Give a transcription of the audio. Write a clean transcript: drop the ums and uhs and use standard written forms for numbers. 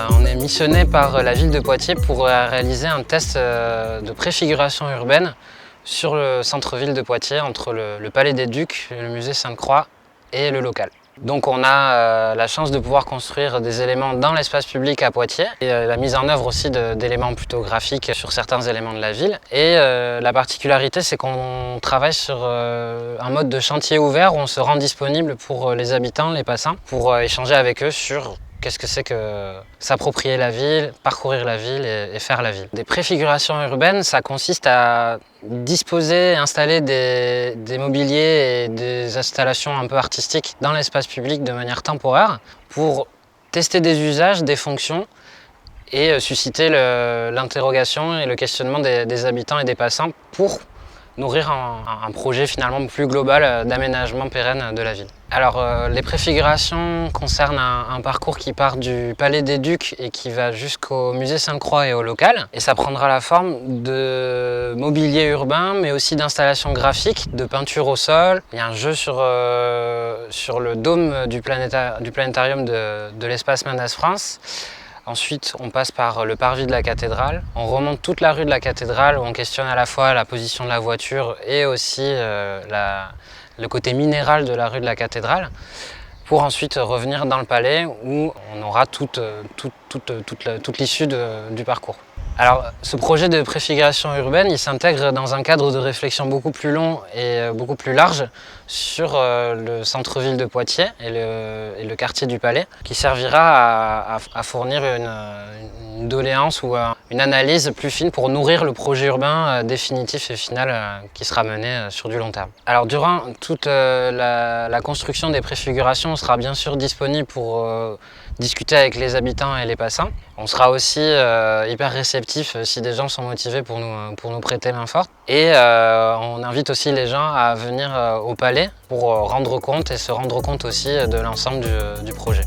On est missionné par la ville de Poitiers pour réaliser un test de préfiguration urbaine sur le centre-ville de Poitiers, entre le Palais des Ducs, le musée Sainte-Croix et le local. Donc on a la chance de pouvoir construire des éléments dans l'espace public à Poitiers et la mise en œuvre aussi d'éléments plutôt graphiques sur certains éléments de la ville. Et la particularité, c'est qu'on travaille sur un mode de chantier ouvert où on se rend disponible pour les habitants, les passants, pour échanger avec eux sur qu'est-ce que c'est que s'approprier la ville, parcourir la ville et faire la ville. Des préfigurations urbaines, ça consiste à disposer, installer des mobiliers et des installations un peu artistiques dans l'espace public de manière temporaire pour tester des usages, des fonctions et susciter l'interrogation et le questionnement des habitants et des passants pour nourrir un projet finalement plus global d'aménagement pérenne de la ville. Alors les préfigurations concernent un parcours qui part du Palais des Ducs et qui va jusqu'au musée Sainte-Croix et au local. Et ça prendra la forme de mobilier urbain mais aussi d'installations graphiques, de peinture au sol. Il y a un jeu sur le dôme du planétarium de l'espace Mendes France. Ensuite, on passe par le parvis de la cathédrale. On remonte toute la rue de la cathédrale où on questionne à la fois la position de la voiture et aussi le côté minéral de la rue de la cathédrale, pour ensuite revenir dans le palais où on aura toute l'issue du parcours. Alors, ce projet de préfiguration urbaine, il s'intègre dans un cadre de réflexion beaucoup plus long et beaucoup plus large sur le centre-ville de Poitiers et le quartier du Palais, qui servira à fournir une doléance ou une analyse plus fine pour nourrir le projet urbain définitif et final qui sera mené sur du long terme. Alors, durant toute la construction des préfigurations, on sera bien sûr disponible pour discuter avec les habitants et les passants. On sera aussi hyper réceptif si des gens sont motivés pour nous prêter main forte. Et on invite aussi les gens à venir au palais pour rendre compte et se rendre compte aussi de l'ensemble du projet.